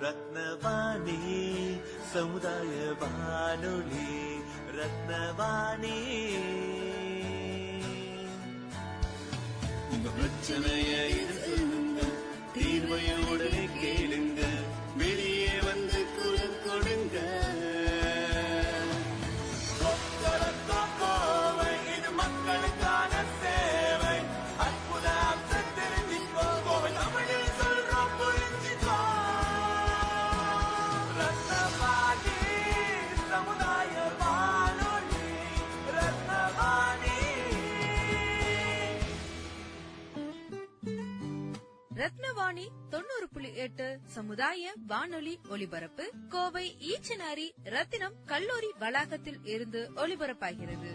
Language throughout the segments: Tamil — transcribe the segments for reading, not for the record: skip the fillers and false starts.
ரத்னவாணி சமுதாய வானொலி. ரத்னவாணி உங்க பிரச்சனைய சொல்லுங்க, தீர்வையோட கேளுங்க, வெளியே வந்து குரல் கொடுங்க. இது மக்களுக்கான சேவை. அற்புத தெரிஞ்சுக்கோ, தமிழில் சொல்றோம் புரிஞ்சுக்கோ. ரத்னவாணி சமுதாய வானொலி. ரத்னவாணி. ரத்னவாணி 90.8 சமுதாய வானொலி ஒலிபரப்பு கோவை ஈச்சனாரி ரத்தினம் கல்லூரி வளாகத்தில் இருந்து ஒலிபரப்பாகிறது.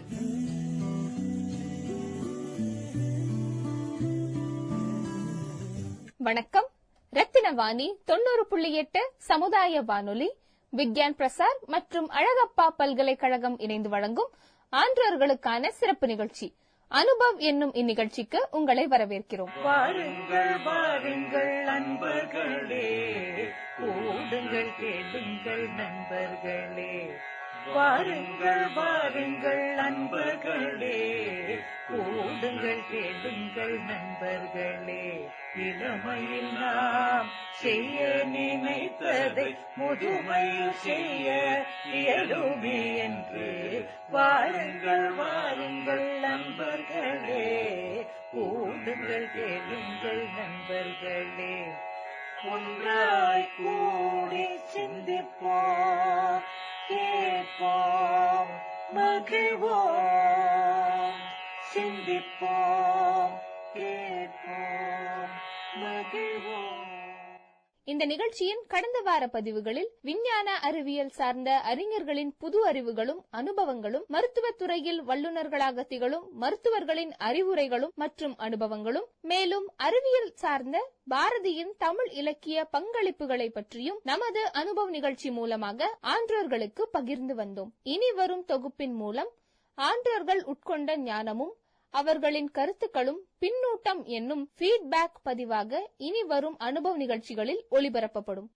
வணக்கம். ரத்தினவாணி 90.8 சமுதாய வானொலி, விக்யான் பிரசார் மற்றும் அழகப்பா பல்கலைக்கழகம் இணைந்து வழங்கும் ஆன்றோர்களுக்கான சிறப்பு நிகழ்ச்சி அனுபவ் என்னும் இந்நிகழ்ச்சிக்கு உங்களை வரவேற்கிறோம். வாருங்கள் வாருங்கள் நண்பர்களே, கூடுங்கள் கேளுங்கள் நண்பர்களே. வாருங்கள் வாருங்கள் நண்பர்களே, கூடுங்கள் கேளுங்கள் நண்பர்களே. இளமையில் நாம் செய்ய நினைத்ததை முதுமையில் செய்ய இயலுமே என்று. வாருங்கள் வாருங்கள் நண்பர்களே, கூடுங்கள் கேளுங்கள் நண்பர்களே. ஒன்றாய் கூடி சிந்திப்போம், கேட்போம், மகிழ்வோம். சிந்திப்போம், கேட்போம், மகிழ்வோம். இந்த நிகழ்ச்சியின் கடந்த வார பதிவுகளில் விஞ்ஞான அறிவியல் சார்ந்த அறிஞர்களின் புது அறிவுகளும் அனுபவங்களும், மருத்துவத் துறையில் வல்லுநர்களாக திகழும் மருத்துவர்களின் அறிவுரைகளும் மற்றும் அனுபவங்களும், மேலும் அறிவியல் சார்ந்த பாரதியின் தமிழ் இலக்கிய பங்களிப்புகளை பற்றியும் நமது அனுபவ நிகழ்ச்சி மூலமாக ஆன்றோர்களுக்கு பகிர்ந்து வந்தோம். இனி வரும் தொகுப்பின் மூலம் ஆன்றோர்கள் உட்கொண்ட ஞானமும் அவர்களின் கருத்துக்களும் பின்னூட்டம் என்னும் ஃபீட்பேக் பதிவாக இனி வரும் அனுபவ நிகழ்ச்சிகளில் ஒளிபரப்பப்படும்.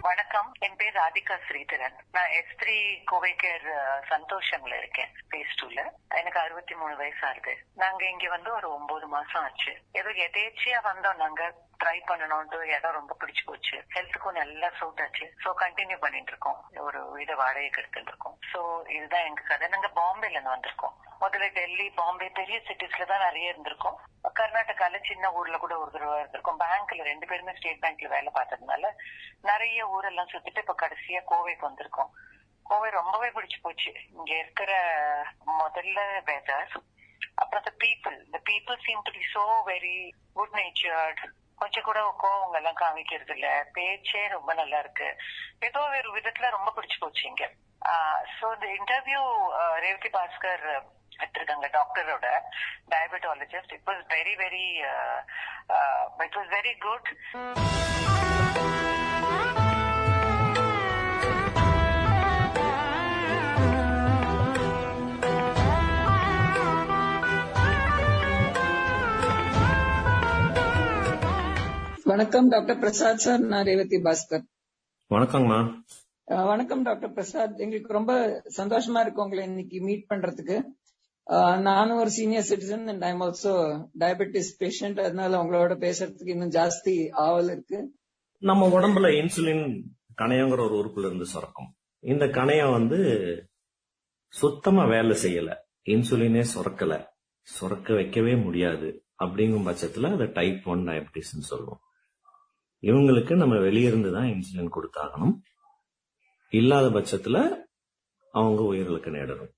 வணக்கம், என் பேர் ராதிகா ஸ்ரீதரன். நான் S3 கோவை கேர் சந்தோஷம்ல இருக்கேன், பேஸ் 2ல. எனக்கு 63 வயசு ஆகுது. நாங்க இங்க வந்து ஒரு 9 மாசம் ஆச்சு. ஏதோ எதேச்சியா வந்தோம். நாங்க ட்ரை பண்ணணும்னு இடம் ரொம்ப பிடிச்சு போச்சு. ஹெல்த்துக்கும் நல்லா சூட் ஆச்சு. சோ கண்டினியூ பண்ணிட்டு இருக்கோம். ஒரு வீடு வாடகைக்கு எடுத்துட்டு இருக்கோம். சோ இதுதான் எங்க கதை. நாங்க பாம்பேல இருந்து வந்திருக்கோம். முதல்ல டெல்லி, பாம்பே பெரிய சிட்டிஸ்ல தான் நிறைய இருந்திருக்கோம். கர்நாடகால சின்ன ஊர்ல கூட ஒரு தடவை இருந்திருக்கோம். பேங்க்ல 2 பேருமே ஸ்டேட் பேங்க்ல வேலை பார்த்ததுனால நிறைய ஊரெல்லாம் சுத்திட்டு இப்ப கடைசியா கோவைக்கு வந்திருக்கோம். கோவை ரொம்பவே பிடிச்சு போச்சு. இங்க இருக்கிற முதல்ல வெதர், அப்புறம் the people seem to be so very good natured. கொஞ்சம் கூட கோவங்க எல்லாம் காமிக்கிறது இல்ல. பேச்சே ரொம்ப நல்லா இருக்கு. ஏதோ ஒரு விதத்துல ரொம்ப பிடிச்சு போச்சு இங்க. சோ இந்த இன்டர்வியூ ரேவதி பாஸ்கர் எடுத்திருக்காங்க, டாக்டரோட diabetologist. It was very good. வணக்கம் டாக்டர் பிரசாத் சார். நான் ரேவதி பாஸ்கர். வணக்கம்மா. வணக்கம் டாக்டர் பிரசாத். எங்களுக்கு ரொம்ப சந்தோஷமா இருக்கு உங்களை இன்னைக்கு மீட் பண்றதுக்கு. நானும் ஒரு senior citizen and I'm also diabetes patient. அதனால உங்களோட பேசுறதுக்கு இன்னும் ஜாஸ்தி ஆவல் இருக்கு. நம்ம உடம்புல இன்சுலின் கணையங்கிற ஒரு உறுப்புல இருந்து சுரக்கும். இந்த கணையம் வந்து சுத்தமா வேலை செய்யல, இன்சுலினே சுரக்க வைக்கவே முடியாது. அப்படிங்கும் பட்சத்துல அதை டைப் 1 டயபெட்டிஸ் சொல்லுவோம். இவங்களுக்கு நம்ம வெளியிருந்து தான் இன்சுலின் கொடுத்தாகணும். இல்லாத பட்சத்துல அவங்க உயிர்களுக்கு நேரிடும்.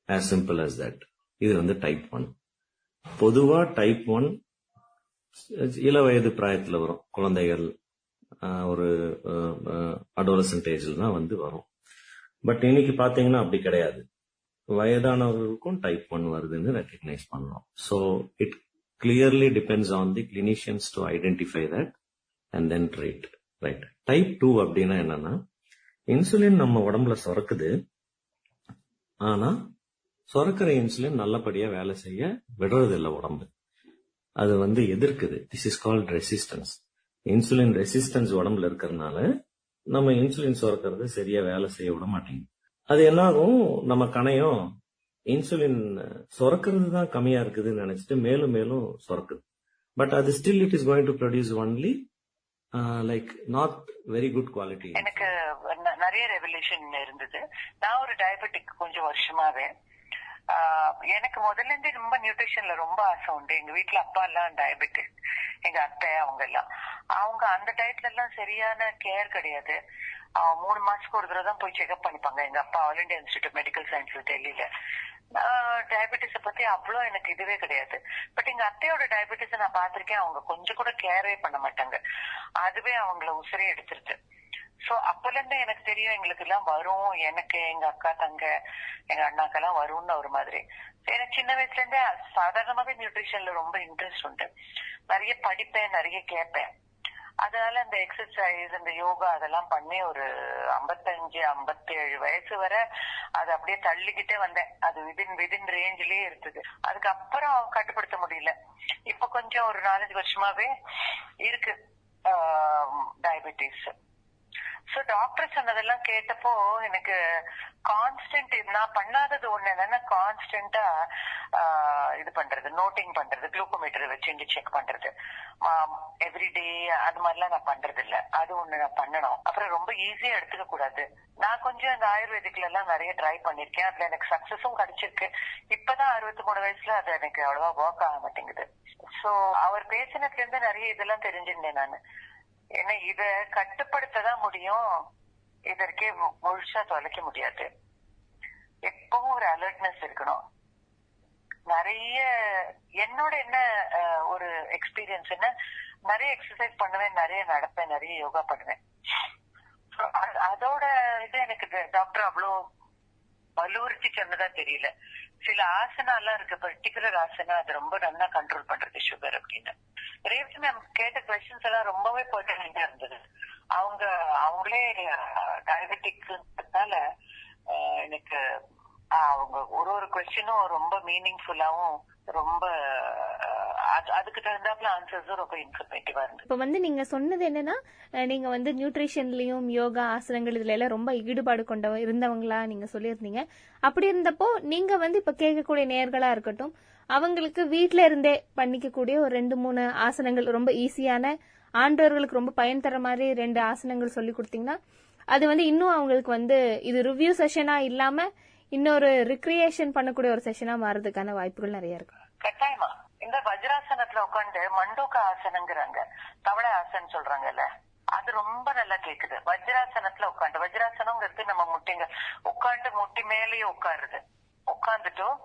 as simple as that. இது வந்து டைப் 1. பொதுவா டைப் 1 இள வயது பிராயத்துல வரும். குழந்தைகள் ஒரு அடோலசன்ட் ஏஜ்ல தான் வந்து வரும். பட் இன்னைக்கு பாத்தீங்கன்னா அப்படி கிடையாது. வயதானவர்களுக்கும் டைப் 1 வருதுன்னு ரெக்கக்னைஸ் பண்ணணும். So it clearly depends on the clinicians to identify that and then treat. Right. Type 2 அப்படின்னா என்னன்னா, இன்சுலின் நம்ம உடம்புல சுரக்குது, ஆனா சுரக்கிற இன்சுலின் நல்லபடியா வேலை செய்ய விடுறது இல்லை உடம்பு. அது வந்து எதிர்க்குது. This is called resistance. Insulin resistance உடம்புல இருக்கிறதுனால நம்ம இன்சுலின் சுரக்கிறது சரியா வேலை செய்ய விட மாட்டேங்குது. அது என்னாகும், நம்ம கணையம் இன்சுலின் சுரக்கிறது தான் கம்மியா இருக்குதுன்னு நினைச்சிட்டு மேலும் மேலும் சுரக்குது. பட் அது still it is going to produce only like not very good quality. எனக்கு நிறைய ரெவல்யூஷன் இருந்தது. நான் ஒரு டயபெட்டிக் கொஞ்சம் வருஷமாவே. எனக்கு முதல்ல இருந்தே ரொம்ப நியூட்ரிஷன்ல ரொம்ப ஆசை உண்டு. எங்க வீட்டுல அப்பா எல்லாம் டயபெட்டிக், எங்க அத்தை அவங்க எல்லாம். அவங்க அந்த டயத்துல எல்லாம் சரியான கேர் கிடையாது. 3 மாசத்துக்கு ஒரு தடவை தான் போய் செக்அப் பண்ணிப்பாங்க. எங்க அப்பா all India institute medical science டெல்லியில. டயபெட்டிஸ பத்தி அவ்வளோ எனக்கு இதுவே கிடையாது. பட் எங்க அத்தையோட டயபெட்டிஸ நான் பாத்திருக்கேன். அவங்க கொஞ்சம் கூட கேரே பண்ண மாட்டாங்க. அதுவே அவங்கள உசிரே எடுத்துருச்சு. சோ அப்பல இருந்து எனக்கு தெரியும் எங்களுக்கு எல்லாம் வரும். எனக்கு எங்க அக்கா தங்க எங்க அண்ணாக்கெல்லாம் வரும்னு ஒரு மாதிரி. எனக்கு சின்ன வயசுல இருந்தே சாதாரணமாவே நியூட்ரிஷன்ல ரொம்ப இன்ட்ரெஸ்ட் உண்டு. நிறைய படிப்பேன், நிறைய கேட்பேன். அதனால இந்த எக்ஸசைஸ், இந்த யோகா அதெல்லாம் பண்ணி ஒரு 55-57 வயசு வரை அது அப்படியே தள்ளிக்கிட்டே வந்தேன். அது விதின் ரேஞ்சிலேயே இருந்தது. அதுக்கப்புறம் கட்டுப்படுத்த முடியல. இப்ப கொஞ்சம் ஒரு 4-5 வருஷமாவே இருக்கு டயபெட்டிஸ். சோ டாக்டர் சொன்னதெல்லாம் கேட்டப்போ எனக்கு கான்ஸ்டன்ட், நான் பண்ணாதது ஒண்ணு என்னன்னா கான்ஸ்டன்டா இது பண்றது, நோட்டிங் பண்றது, குளுக்கோமீட்டர் வச்சு செக் பண்றது எவ்ரிடே. அது மாதிரிலாம் நான் பண்றது இல்ல. அது ஒண்ணு நான் பண்ணணும். அப்புறம் ரொம்ப ஈஸியா எடுத்துக்க கூடாது. நான் கொஞ்சம் இந்த ஆயுர்வேதிக்ல எல்லாம் நிறைய ட்ரை பண்ணிருக்கேன். அதுல எனக்கு சக்சஸும் கிடைச்சிருக்கு. இப்பதான் 63 வயசுல அது எனக்கு அவ்வளவா ஒர்க் ஆக மாட்டேங்குது. சோ அவர் பேசினதுல இருந்து நிறைய இதெல்லாம் தெரிஞ்சிருந்தேன் நானு. ஏன்னா இத கட்டுப்படுத்ததான் முடியும், இதற்கே முழுசா தொலைக்க முடியாது. எப்பவும் ஒரு அலர்ட்னஸ் இருக்கணும். நிறைய என்னோட என்ன ஒரு எக்ஸ்பீரியன்ஸ் என்ன, நிறைய எக்ஸசைஸ் பண்ணுவேன், நிறைய நடப்பேன், நிறைய யோகா பண்ணுவேன். அதோட இது எனக்கு டாக்டர் அவ்வளோ வலுவுறுத்தி சொன்னதா தெரியல. சில ஆசனா எல்லாம் இருக்கு, பர்டிகுலர் ஆசனா, அது ரொம்ப நல்லா கண்ட்ரோல் பண்றது சுகர் அப்படின்னு. ரேவதி மேம் கேட்ட கொஸ்டின்ஸ் எல்லாம் ரொம்பவே பர்டினென்ட்டா இருந்தது. அவங்களே டயபெட்டிக்னால எனக்கு அவங்க ஒரு கொஸ்டினும் ரொம்ப மீனிங்ஃபுல்லாவும் ரொம்ப அதுக்கு தகுந்தாப்புல ஆன்சர்ஸும் ரொம்ப இன்ஃபர்மேட்டிவா இருந்தது. இப்ப நீங்க சொன்னது என்னன்னா, நீங்க நியூட்ரிஷன்லயும் யோகா ஆசனங்கள் இதுல எல்லாம் ரொம்ப ஈடுபாடு கொண்ட இருந்தவங்களா நீங்க சொல்லியிருந்தீங்க. அப்படி இருந்தப்போ நீங்க இப்ப கேட்கக்கூடிய நேயர்களா இருக்கட்டும், அவங்களுக்கு வீட்டுல இருந்தே பண்ணிக்கக்கூடிய ஒரு 2-3 ஆசனங்கள், ரொம்ப ஈஸியான, ஆண்டவர்களுக்கு ரொம்ப பயன் தர மாதிரி 2 ஆசனங்கள் சொல்லி கொடுத்தீங்கன்னா அது இன்னும் அவங்களுக்கு இது ரிவ்யூ செஷனா இல்லாம இன்னொரு ரிக்ரியேஷன் பண்ணக்கூடிய ஒரு செஷனா மாறதுக்கான வாய்ப்புகள் நிறைய இருக்கு. கட்டாயமா இந்த வஜ்ராசனத்துல உட்காந்து மண்டோகா ஆசனங்கிறாங்க, தவளை ஆசனம் சொல்றாங்கல்ல, அது ரொம்ப நல்லா கேக்குது. வஜ்ராசனத்துல உட்காந்து, வஜ்ராசனம்ங்கிறது நம்ம முட்டிங்க உட்காந்து முட்டி மேலேயே உட்காருது. உட்காந்துட்டும்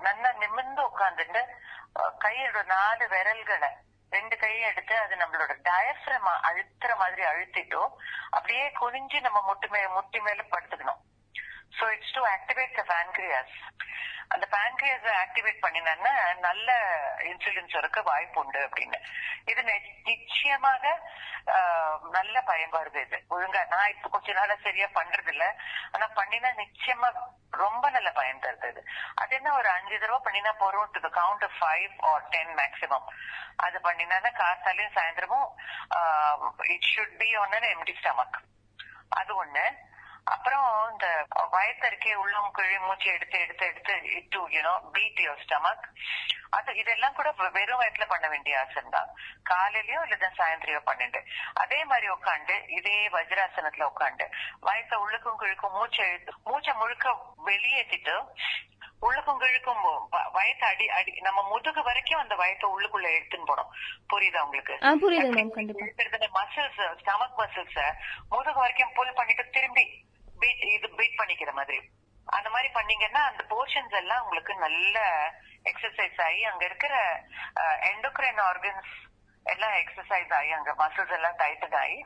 நல்லா நிமிர்ந்து உட்காந்துட்டு கையோட 4 விரல்களை 2 கையை எடுத்து அது நம்மளோட டயப்ரம் அழுத்துற மாதிரி அழுத்திட்டோ அப்படியே குனிஞ்சு நம்ம முட்டி மேல படுத்துக்கணும். So it's to activate the pancreas. அந்த pancreas ஆக்டிவேட் பண்ணினா நல்ல இன்சுலின் சுரக்க வாய்ப்பு உண்டு அப்படின்னு. இது நிச்சயமாக நல்ல பயன் வருது. இது ஒழுங்கா நான் இப்ப கொஞ்ச நாளா சரியா பண்றது இல்ல, ஆனா பண்ணினா நிச்சயமா ரொம்ப நல்ல பயன் தருது. அது என்ன ஒரு 5 தடவை பண்ணினா போறோம், to the count of 5 or 10 maximum. அது பண்ணினா காத்தாலையும் சாயந்தரமும் it should be on an empty stomach. அது ஒண்ணு. அப்புறம் இந்த வயத்தறிக்கை உள்ளம் கிழி மூச்சு எடுத்து எடுத்து எடுத்து டு பீட் யுவர் ஸ்டமக். அது இதெல்லாம் கூட வெறும் வயத்துல பண்ண வேண்டிய ஆசனம் தான். காலையிலயோ இல்ல சாயந்தரையோ பண்ணிட்டு அதே மாதிரி உட்காந்து இதே வஜ்ராசனத்துல உட்காந்து வயத்தை உள்ளுக்கும் கிழக்கும் மூச்சை முழுக்க வெளியேற்றிட்டு உள்ளுக்கும் கிழக்கும் வயத்தை அடி நம்ம முதுகு வரைக்கும் அந்த வயத்தை உள்ளுக்குள்ள எடுத்துன்னு போனோம். புரியுதா உங்களுக்கு? மசில்ஸ், ஸ்டமக் மசில்ஸ முதுகு வரைக்கும் புல் பண்ணிட்டு திரும்பி பீட் பண்ணிக்கிற மாதிரி அந்த மாதிரி பண்ணீங்கன்னா அந்த போர்ஷன்ஸ் எல்லாம் உங்களுக்கு நல்ல எக்ஸசைஸ் ஆகி அங்க இருக்கிற எண்டோக்ரைன் ஆர்கன்ஸ் எல்லாம் எக்ஸசைஸ் ஆகி அங்க மசில்ஸ் எல்லாம் டைட்டன் ஆகி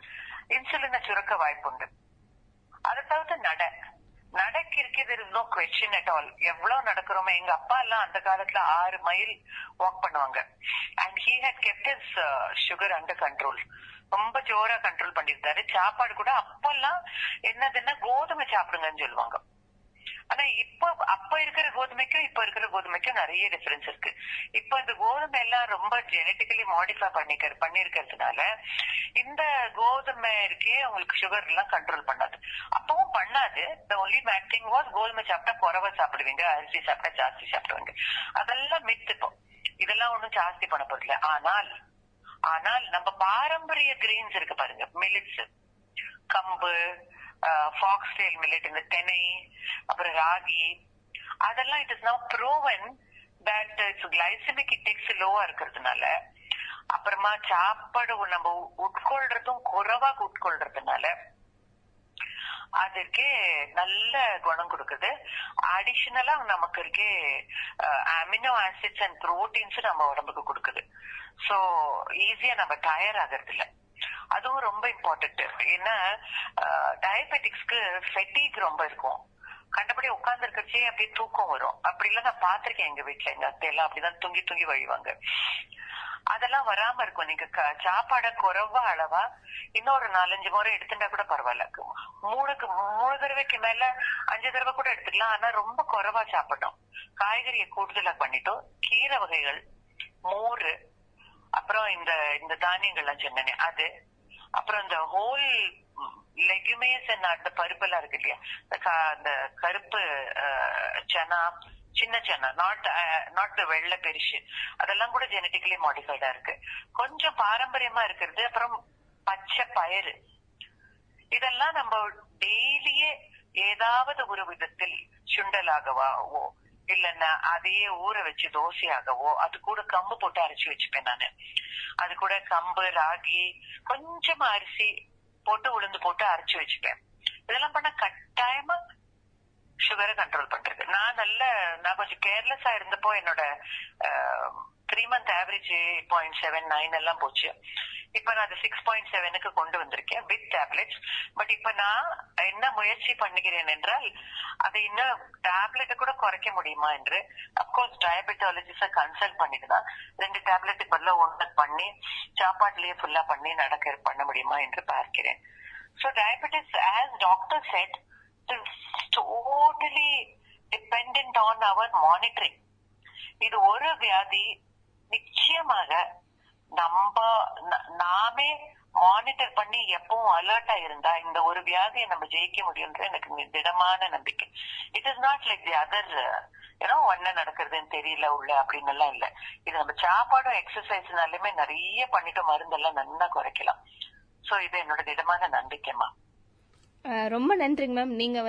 இன்சுலினை சுரக்க வாய்ப்பு உண்டு. அதை தவிர்த்து நடக்கு இருக்கிறது நோ குவெஸ்டின் அட் ஆல். எவ்வளவு நடக்கிறோமே, எங்க அப்பா எல்லாம் அந்த காலத்துல 6 மைல் வாக் பண்ணுவாங்க. And he had kept his sugar under control. ரொம்ப ஜோரா கண்ட்ரோல் பண்ணிருந்தாரு. சாப்பாடு கூட அப்பெல்லாம் என்னதுன்னா கோதுமை சாப்பிடுங்கன்னு சொல்லுவாங்க. ஆனா அப்ப இருக்கிற கோதுமைக்கும் இப்ப இருக்கிற கோதுமைக்கும் நிறைய டிஃபரன்ஸ் இருக்கு. இப்ப இந்த கோதுமை எல்லாம் ரொம்ப ஜெனட்டிக்கலி மாடிஃபை பண்ணிருக்கிறதுனால இந்த கோதுமை இருக்கே உங்களுக்கு சுகர் எல்லாம் கண்ட்ரோல் பண்ணாது. அப்பவும் பண்ணாது. the only bad thing was கோதுமை சாப்பிட்டா குறைவா சாப்பிடுவீங்க, அரிசி சாப்பிட்டா ஜாஸ்தி சாப்பிடுவீங்க. அதெல்லாம் மித்து. இப்போ இதெல்லாம் ஒண்ணும் ஜாஸ்தி பண்ண போறதில்ல. ஆனால் நம்ம பாரம்பரிய கிரெயின்ஸ் இருக்கு பாருங்க, மில்லட்ஸ், கம்பு, ஃபாக்ஸ்டெயில் மில்லட், இந்த தெனை, அப்புறம் ராகி, அதெல்லாம் it is now proven that it's glycemic index லோவா இருக்கிறதுனால, அப்புறமா சாப்பாடு நம்ம உட்கொள்றதும் குறைவா உட்கொள்றதுனால அதுக்கு நல்ல குணம் கொடுக்குது. அடிஷனலா நமக்கு இருக்கே அமினோ ஆசிட்ஸ் அண்ட் புரோட்டீன்ஸ் நம்ம உடம்புக்கு கொடுக்குது. சோ ஈஸியா நம்ம டயர் ஆகிறது இல்ல. அதுவும் ரொம்ப இம்பார்ட்டன்ட். ஏன்னா டயபெட்டிக்ஸ்க்கு ஃபெட்டிக் ரொம்ப இருக்கும். கண்டபடி உட்கார்ந்து இருக்கச்சே அப்படியே தூக்கம் வரும். அப்படி எல்லாம் நான் பாத்திருக்கேன் எங்க வீட்டுல. எங்க அத்தையெல்லாம் அப்படிதான் தூங்கி தூங்கி வழிவாங்க. அதெல்லாம் வராம இருக்கும். நீங்க சாப்பாட குறைவா அளவா இன்னொரு 4-5 முறை எடுத்துட்டா கூட பரவாயில்ல. 3 தடவைக்கு மேல 5 தடவை கூட எடுத்துக்கலாம். ஆனா ரொம்ப குறைவா சாப்பிட்டோம். காய்கறியை கூடுதலா பண்ணிட்டோம். கீரை வகைகள், மோர், அப்புறம் இந்த தானியங்கள்லாம் சொன்னேன் அது, அப்புறம் இந்த ஹோல் லெகுமேஸ் அந்த பருப்பு எல்லாம் இருக்கு இல்லையா, அந்த கருப்பு சனா, சின்ன சனா, நாட் வெள்ளை பெருசு, அதெல்லாம் கூட ஜெனட்டிக்கலி மாடிஃபைடா இருக்கு. கொஞ்சம் பாரம்பரியமா இருக்கிறது. அப்புறம் பச்சை பயிறு, இதெல்லாம் நம்ம டெய்லியே ஏதாவது ஒரு விதத்தில் சுண்டலாகவோ இல்லன்னா அதையே ஊற வச்சு தோசையாகவோ, அது கூட கம்பு போட்டு அரைச்சு வச்சுப்பேன் நானு. அது கூட கம்பு, ராகி, கொஞ்சமா அரிசி போட்டு உளுந்து போட்டு அரைச்சு வச்சுப்பேன். இதெல்லாம் பண்ண கட்டாயமா சுகரை கண்ட்ரோல் பண்றது. நான் கொஞ்சம் கேர்லெஸ்ஸா இருந்தப்போ என்னோட 3 month ஆவரேஜ் 8.79 எல்லாம் போச்சு. இப்ப நான் அது 6.7க்கு கொண்டு வந்திருக்கேன் வித் டேப்லெட்ஸ். பட் இப்ப நான் என்ன முயற்சி பண்ணுகிறேன் என்றால், அதை இன்னும் டேப்லெட்டை கூட குறைக்க முடியுமா என்று. அப்கோர்ஸ் டயபெட்டாலஜிஸ்ட கன்சல்ட் பண்ணிட்டுதான் 2 டேப்லெட் பதிலா 1 பண்ணி சாப்பாட்டுலயே ஃபுல்லா பண்ணி பண்ண முடியுமா என்று பார்க்கிறேன். So diabetes, as doctor said, is totally dependent on our monitoring. இது ஒரு வியாதி நிச்சயமாக நாமே மானிட்டர் பண்ணி எப்பவும் அலர்ட்டா இருந்தா இந்த ஒரு வியாதியை நம்ம ஜெயிக்க முடியும்ன்ற எனக்கு திடமான நம்பிக்கை. It is not like the other ஒன்ன நடக்கிறதுன்னு தெரியல உள்ள அப்படின்னு எல்லாம் இல்ல. இது நம்ம சாப்பாடும் எக்ஸசைஸ்னாலுமே நிறைய பண்ணிட்டு மருந்தெல்லாம் நல்லா குறைக்கலாம். சோ இது என்னோட திடமான நம்பிக்கைமா. ரொம்ப நன்றிங்க மேம். நீங்க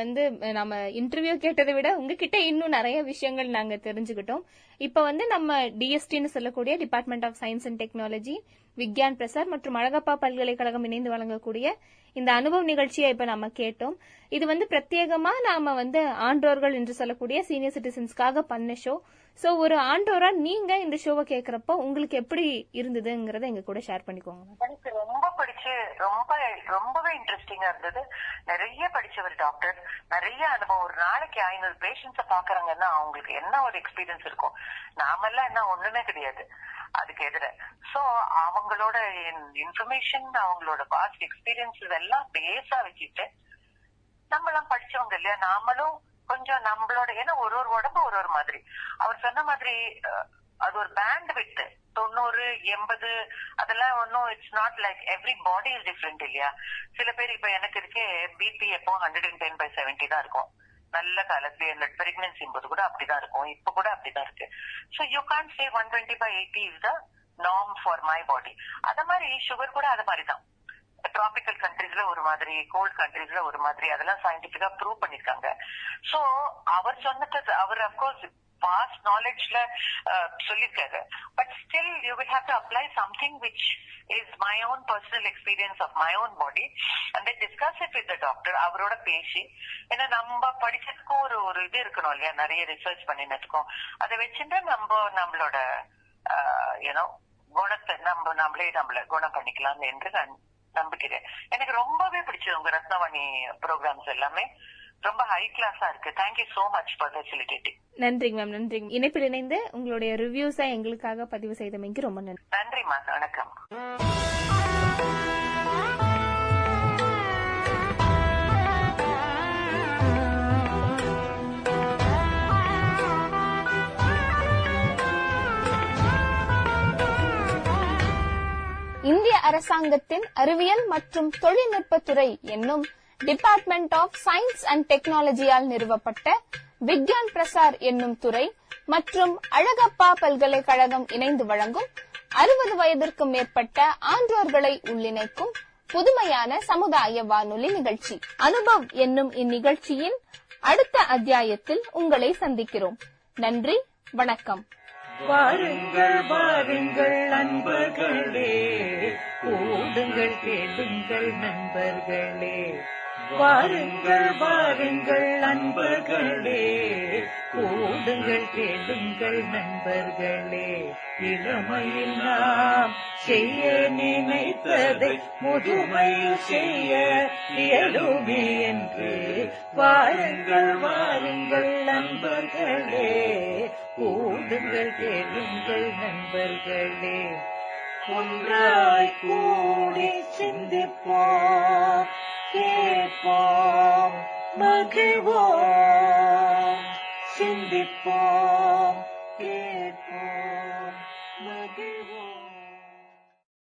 நம்ம இன்டர்வியூ கேட்டதை விட உங்ககிட்ட இன்னும் நிறைய விஷயங்கள் நாங்க தெரிஞ்சுக்கிட்டோம். இப்ப நம்ம டிஎஸ்டின்னு சொல்லக்கூடிய department of science and technology, Vigyan Prasar மற்றும் அழகப்பா பல்கலைக்கழகம் இணைந்து வழங்கக்கூடிய இந்த அனுபவ நிகழ்ச்சியை இப்ப நம்ம கேட்டோம். இது பிரத்யேகமா நாம ஆண்டோர்கள் என்று சொல்லக்கூடிய சீனியர் சிட்டிசன்ஸ்க்காக பண்ண ஷோ. சோ ஒரு ஆண்டோரா நீங்க இந்த ஷோவை கேக்குறப்போ உங்களுக்கு எப்படி இருந்ததுங்கறத எங்க கூட ஷேர் பண்ணிக்கோங்க. எனக்கு ரொம்ப பிடிச்சு ரொம்பவே இன்ட்ரெஸ்டிங்கா இருந்தது. நிறைய படிச்ச ஒரு டாக்டர், நிறைய அனுபவம். ஒரு நாளைக்கு 500 பேஷண்ட்ஸ பாக்குறாங்கன்னா அவங்களுக்கு என்ன ஒரு எக்ஸ்பீரியன்ஸ் இருக்கும். நாமெல்லாம் என்ன ஒண்ணுமே கிடையாது அதுக்கு எதிர. சோ அவங்களோட இன்ஃபர்மேஷன், அவங்களோட பாஸ்ட் எக்ஸ்பீரியன்ஸ் இதெல்லாம் பேஸா வச்சுட்டு நம்மளாம் படிச்சவங்க இல்லையா, நாமளும் கொஞ்சம் நம்மளோட, ஏன்னா ஒரு உடம்பு ஒரு மாதிரி. அவர் சொன்ன மாதிரி அது ஒரு பேண்ட் விட்டு 90, 80 அதெல்லாம் ஒன்னும் it's not like every body is different இல்லையா. சில பேர் இப்ப எனக்கு இருக்கே பிபி எப்போ 110/70 தான் இருக்கும். நல்ல காலத்துல இந்த பிரெக்னன்சி போது கூட அப்படிதான் இருக்கும். இப்ப கூட அப்படிதான் இருக்கு. So you can't say 120/80 is the norm for my body. அத மாதிரி சுகர் கூட அது மாதிரிதான். டிராபிக்கல் கண்ட்ரீஸ்ல ஒரு மாதிரி, கோல்ட் கண்ட்ரீஸ்ல ஒரு மாதிரி, அதெல்லாம் சயின்டிபிக்கா ப்ரூவ் பண்ணிருக்காங்க. சோ அவர் சொன்னது, அவர் அப்கோர்ஸ் vast knowledgeல சொல்லிருக்காரு. But still you will have to apply something which is my own personal experience of my own body and discuss it with the doctor. அவரோட பேசி, ஏன்னா நம்ம படிச்சதுக்கும் ஒரு இது இருக்கணும் இல்லையா, நிறைய ரிசர்ச் பண்ணினதுக்கும். அதை வச்சுட்டு நம்மளோட குணத்தை நம்மள குணம் பண்ணிக்கலாம் என்று நான் நம்பிக்கிறேன். எனக்கு ரொம்பவே பிடிச்சது உங்க ரத்னவாணி ப்ரோக்ராம்ஸ் எல்லாமே ரொம்ப ஹை கிளாஸா இருக்கு. Thank you so much for facilitating. நன்றிங்க மேம், நன்றிங்க. இணைப்பில் இணைந்து உங்களுடைய ரிவ்யூஸை எங்களுக்காக பதிவு செய்தமைக்கு ரொம்ப நன்றி. நன்றிமா, வணக்கம். அரசாங்கத்தின் அறிவியல் மற்றும் தொழில்நுட்பத்துறை என்னும் டிபார்ட்மெண்ட் ஆஃப் சயின்ஸ் அண்ட் டெக்னாலஜியால் நிறுவப்பட்ட விக்யான் பிரசார் என்னும் துறை மற்றும் அழகப்பா பல்கலைக்கழகம் இணைந்து வழங்கும் 60 வயதிற்கும் மேற்பட்ட ஆன்றோர்களை உள்ளிணைக்கும் புதுமையான சமுதாய வானொலி நிகழ்ச்சி. அனுபவ் என்னும் இந்நிகழ்ச்சியின் அடுத்த அத்தியாயத்தில் உங்களை சந்திக்கிறோம். நன்றி, வணக்கம். வாருங்கள் வாருங்கள் நண்பர்களே, கூடுங்கள் கேளுங்கள் நண்பர்களே. வாருங்கள் வாருங்கள் நண்பர்களே, கூடுங்கள் கேளுங்கள் நண்பர்களே. இளமையில் நாம் செய்ய நினைத்ததை முதுமையில் செய்ய இயலுமே என்று வாருங்கள் வாருங்கள் நண்பர்களே, கூடுங்கள் கேளுங்கள் நண்பர்களே. ஒன்றாய் கூடி சிந்திப்போம், கேட்போம், மகிழ்வோம். சிந்திப்போம், கேட்போம், மகிழ்வோம்.